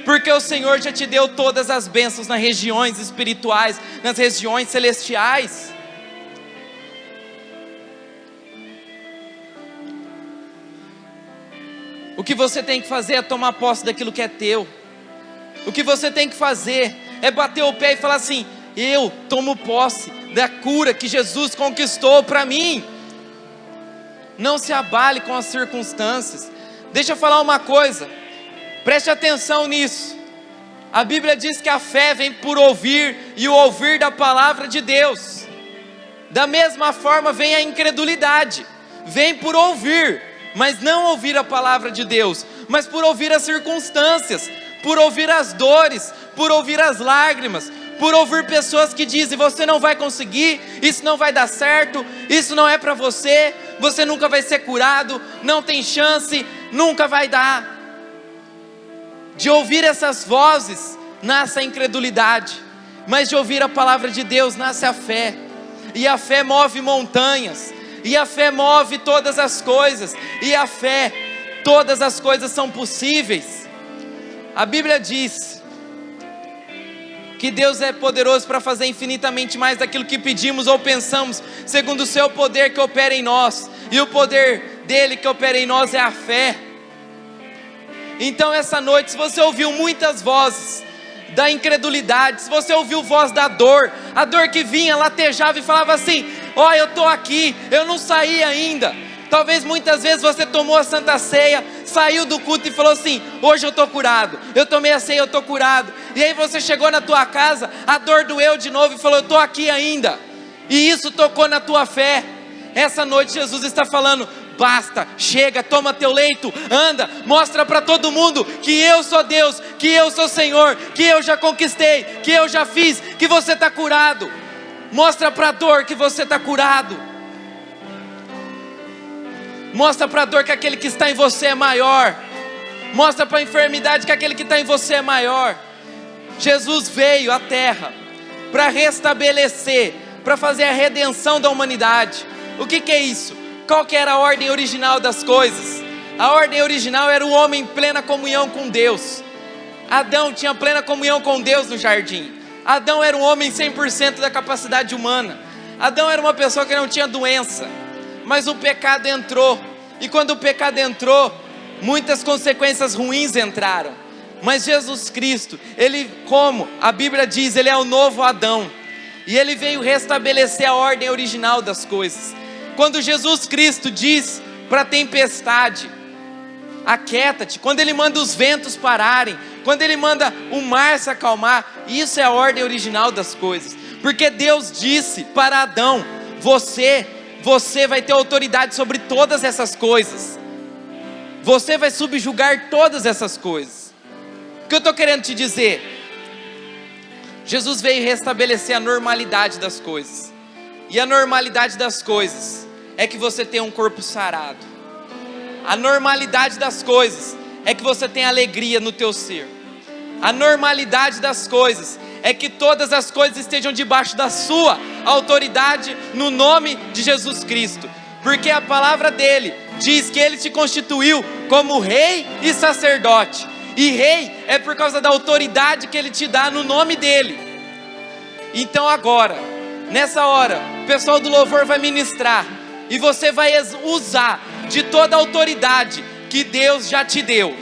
Porque o Senhor já te deu todas as bênçãos nas regiões espirituais, nas regiões celestiais. O que você tem que fazer é tomar posse daquilo que é teu. O que você tem que fazer é bater o pé e falar assim: eu tomo posse da cura que Jesus conquistou para mim. Não se abale com as circunstâncias. Deixa eu falar uma coisa, preste atenção nisso. A Bíblia diz que a fé vem por ouvir, e o ouvir da palavra de Deus. Da mesma forma vem a incredulidade, vem por ouvir, mas não ouvir a palavra de Deus, mas por ouvir as circunstâncias, por ouvir as dores, por ouvir as lágrimas, por ouvir pessoas que dizem: você não vai conseguir, isso não vai dar certo, isso não é para você, você nunca vai ser curado, não tem chance, nunca vai dar. De ouvir essas vozes nasce a incredulidade, mas de ouvir a palavra de Deus nasce a fé, e a fé move montanhas, e a fé move todas as coisas, e a fé, todas as coisas são possíveis. A Bíblia diz que Deus é poderoso para fazer infinitamente mais daquilo que pedimos ou pensamos, segundo o seu poder que opera em nós, e o poder dele que opera em nós é a fé. Então essa noite, se você ouviu muitas vozes da incredulidade, se você ouviu voz da dor, a dor que vinha, latejava e falava assim: ó, eu estou aqui, eu não saí ainda. Talvez muitas vezes você tomou a Santa Ceia, saiu do culto e falou assim: hoje eu estou curado, eu tomei a ceia, eu estou curado. E aí você chegou na tua casa, a dor doeu de novo e falou: eu estou aqui ainda. E isso tocou na tua fé. Essa noite Jesus está falando: basta, chega, toma teu leito, anda, mostra para todo mundo que eu sou Deus, que eu sou Senhor, que eu já conquistei, que eu já fiz, que você está curado. Mostra para a dor que você está curado. Mostra para a dor que aquele que está em você é maior. Mostra para a enfermidade que aquele que está em você é maior. Jesus veio à terra para restabelecer, para fazer a redenção da humanidade. O que é isso? Qual que era a ordem original das coisas? A ordem original era o homem em plena comunhão com Deus. Adão tinha plena comunhão com Deus no jardim. Adão era um homem 100% da capacidade humana. Adão era uma pessoa que não tinha doença. Mas o pecado entrou, e quando o pecado entrou, muitas consequências ruins entraram. Mas Jesus Cristo, Ele, como a Bíblia diz, Ele é o novo Adão, e Ele veio restabelecer a ordem original das coisas. Quando Jesus Cristo diz para a tempestade: aquieta-te, quando Ele manda os ventos pararem, quando Ele manda o mar se acalmar, isso é a ordem original das coisas. Porque Deus disse para Adão: você vai ter autoridade sobre todas essas coisas. Você vai subjugar todas essas coisas. O que eu estou querendo te dizer? Jesus veio restabelecer a normalidade das coisas. E a normalidade das coisas é que você tem um corpo sarado. A normalidade das coisas é que você tem alegria no teu ser. A normalidade das coisas é que todas as coisas estejam debaixo da sua autoridade, no nome de Jesus Cristo. Porque a palavra dele diz que ele te constituiu como rei e sacerdote. E rei é por causa da autoridade que ele te dá no nome dele. Então agora, nessa hora, o pessoal do louvor vai ministrar, e você vai usar de toda a autoridade que Deus já te deu.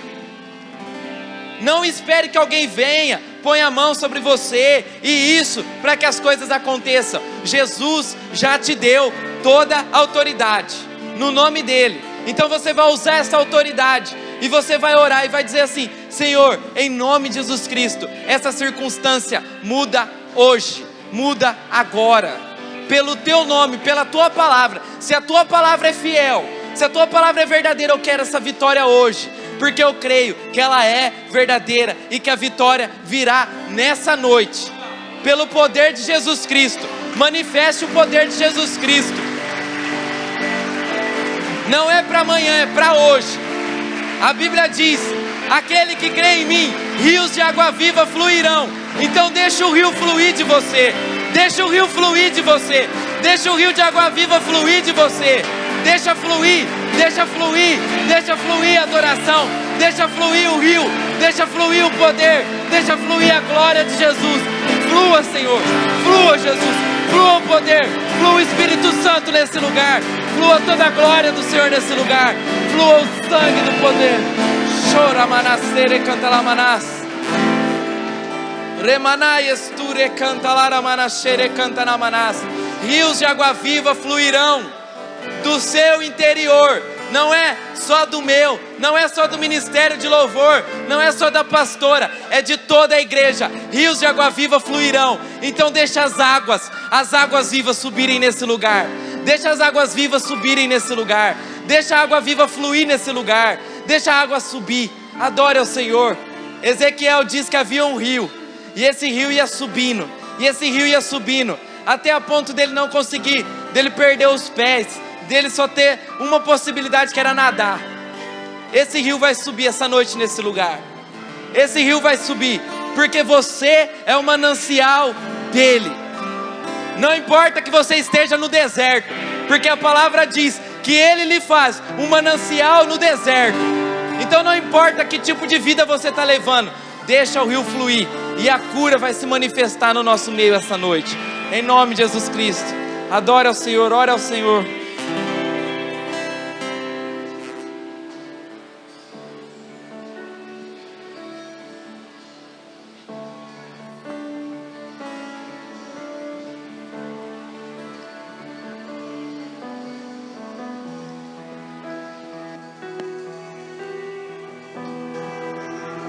Não espere que alguém venha, ponha a mão sobre você, e isso, para que as coisas aconteçam. Jesus já te deu toda a autoridade, no nome dele. Então você vai usar essa autoridade, e você vai orar e vai dizer assim: Senhor, em nome de Jesus Cristo, essa circunstância muda hoje, muda agora, pelo teu nome, pela tua palavra. Se a tua palavra é fiel, se a tua palavra é verdadeira, eu quero essa vitória hoje, porque eu creio que ela é verdadeira e que a vitória virá nessa noite, pelo poder de Jesus Cristo. Manifeste o poder de Jesus Cristo. Não é para amanhã, é para hoje. A Bíblia diz: aquele que crê em mim, rios de água viva fluirão. Então deixa o rio fluir de você, Deixa o rio fluir de você. Deixa o rio de água viva fluir de você. Deixa fluir, deixa fluir, deixa fluir a adoração. Deixa fluir o rio, deixa fluir o poder, deixa fluir a glória de Jesus. Flua, Senhor, flua, Jesus, flua o poder, flua o Espírito Santo nesse lugar. Flua toda a glória do Senhor nesse lugar. Flua o sangue do poder. Chora manasere canta la manas. Remanai esture canta la manasere canta na manas. Rios de água viva fluirão do seu interior. Não é só do meu, não é só do ministério de louvor, não é só da pastora, é de toda a igreja. Rios de água viva fluirão. Então deixa as águas vivas subirem nesse lugar. Deixa as águas vivas subirem nesse lugar. Deixa a água viva fluir nesse lugar. Deixa a água subir. Adore ao Senhor. Ezequiel diz que havia um rio, e esse rio ia subindo, e esse rio ia subindo, até a ponto dele não conseguir, dele perder os pés, dele só ter uma possibilidade, que era nadar. Esse rio vai subir essa noite nesse lugar. Esse rio vai subir, porque você é o manancial dele. Não importa que você esteja no deserto, porque a palavra diz que ele lhe faz um manancial no deserto. Então não importa que tipo de vida você está levando, deixa o rio fluir, e a cura vai se manifestar no nosso meio essa noite, em nome de Jesus Cristo. Adore ao Senhor, ore ao Senhor.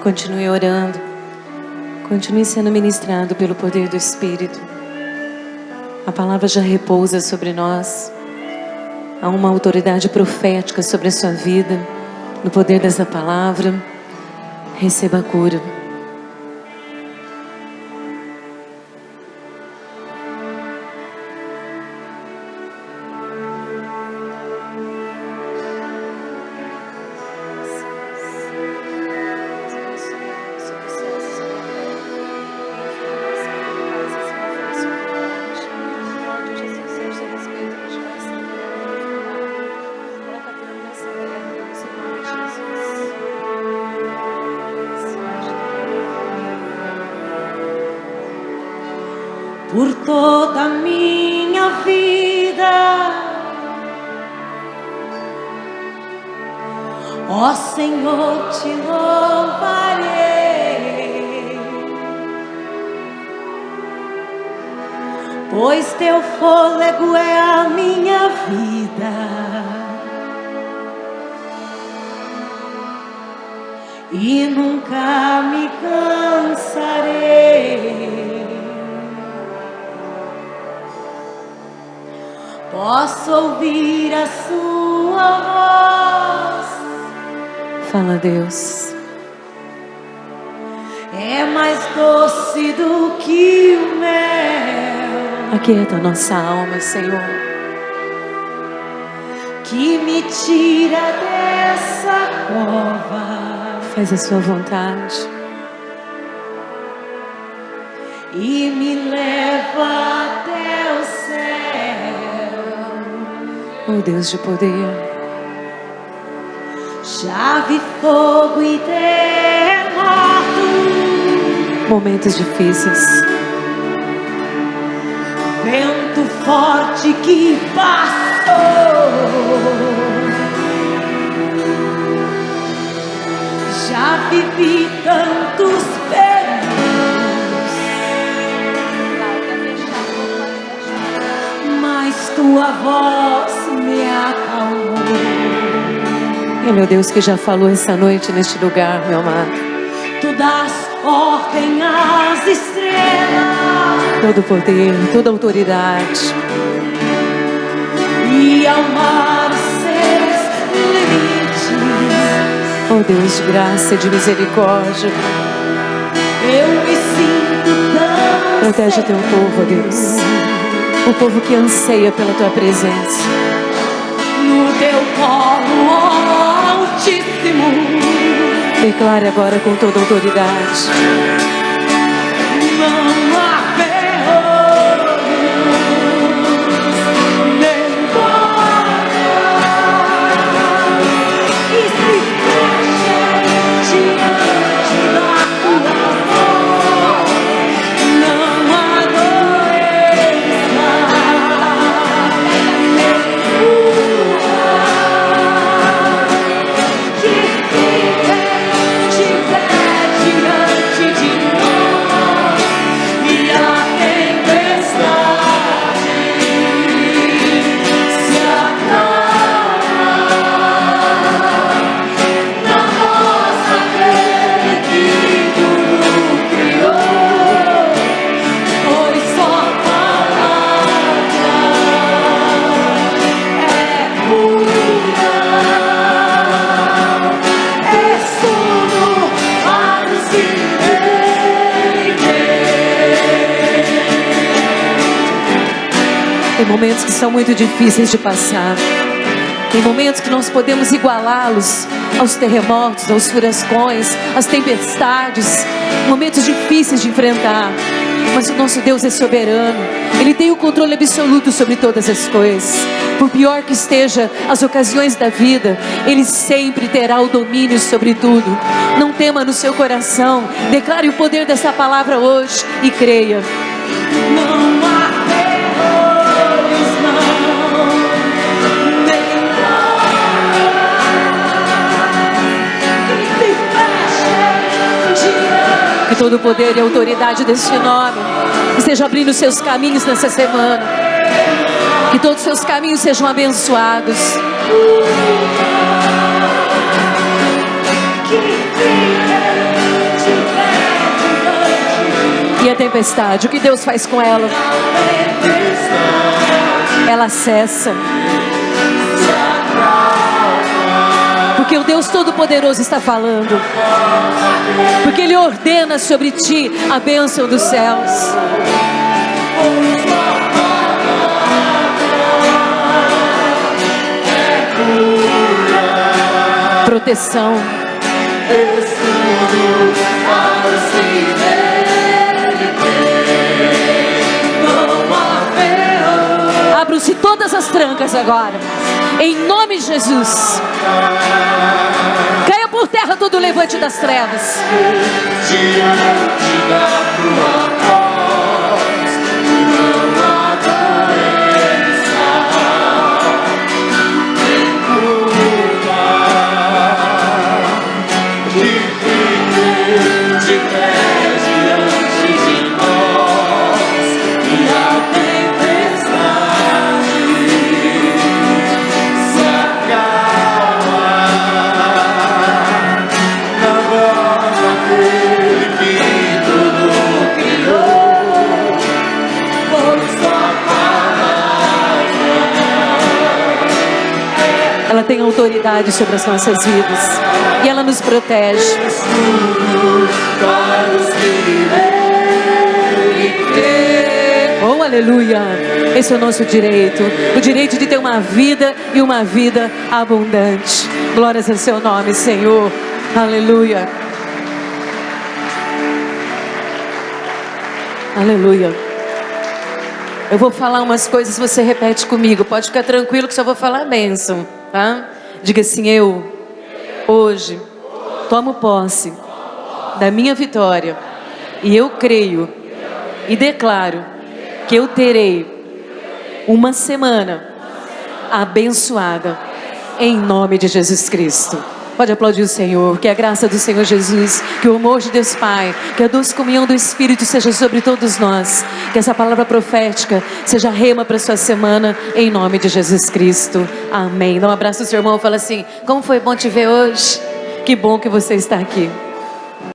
Continue orando, continue sendo ministrado pelo poder do Espírito. A palavra já repousa sobre nós. Há uma autoridade profética sobre a sua vida. No poder dessa palavra, receba a cura. Por toda a minha vida, ó Senhor, te louvarei, pois teu fôlego é a minha vida, e nunca me cansarei. Posso ouvir a sua voz. Fala, Deus. É mais doce do que o mel. Aquieta a nossa alma, Senhor. Que me tira dessa cova. Faz a sua vontade. E me leva até o céu. Oh Deus de poder, já vi fogo e terremoto, momentos difíceis, vento forte que passou, já vivi tantos perigos, mas tua voz me acalmou. É meu Deus que já falou essa noite neste lugar, meu amado. Tu dás ordem às estrelas, todo poder, toda autoridade, e ao mar seus limites. Oh Deus de graça e de misericórdia, eu me sinto tão protege o teu povo, oh Deus, o povo que anseia pela tua presença. no teu colo, ó Altíssimo. Declare agora com toda autoridade. Não há Tem momentos que são muito difíceis de passar. Tem momentos que nós podemos igualá-los aos terremotos, aos furacões, às tempestades. Momentos difíceis de enfrentar. Mas o nosso Deus é soberano. Ele tem o controle absoluto sobre todas as coisas. Por pior que esteja as ocasiões da vida, Ele sempre terá o domínio sobre tudo. Não tema no seu coração. Declare o poder dessa palavra hoje e creia. Não há terrores, não, nem que se feche diante. Que todo o poder e autoridade deste nome esteja abrindo seus caminhos nessa semana. Que todos os seus caminhos sejam abençoados. E a tempestade, o que Deus faz com ela? Ela cessa. Porque o Deus Todo-Poderoso está falando. Porque Ele ordena sobre ti a bênção dos céus. Proteção. Abram-se todas as trancas agora, em nome de Jesus. Caia por terra todo o levante das trevas. Diante da tua voz, e não há doença, nem cura, de pés diante de nós, e a tempestade se acalma na voz daquele que tudo criou, por sua palavra. Ela tem autoridade sobre as nossas vidas e ela nos protege. Para os que nele crêem. Oh, aleluia! Esse é o nosso direito. O direito de ter uma vida e uma vida abundante. Glórias ao seu nome, Senhor. Aleluia. Aleluia. Eu vou falar umas coisas, você repete comigo. Pode ficar tranquilo que só vou falar a bênção, tá? Diga assim: eu hoje tomo posse da minha vitória e eu creio e declaro que eu terei uma semana abençoada em nome de Jesus Cristo. Pode aplaudir o Senhor. Que a graça do Senhor Jesus, que o amor de Deus Pai, que a doce comunhão do Espírito seja sobre todos nós. Que essa palavra profética seja rema para a sua semana, em nome de Jesus Cristo. Amém. Dá um abraço ao seu irmão e fala assim: como foi bom te ver hoje? Que bom que você está aqui.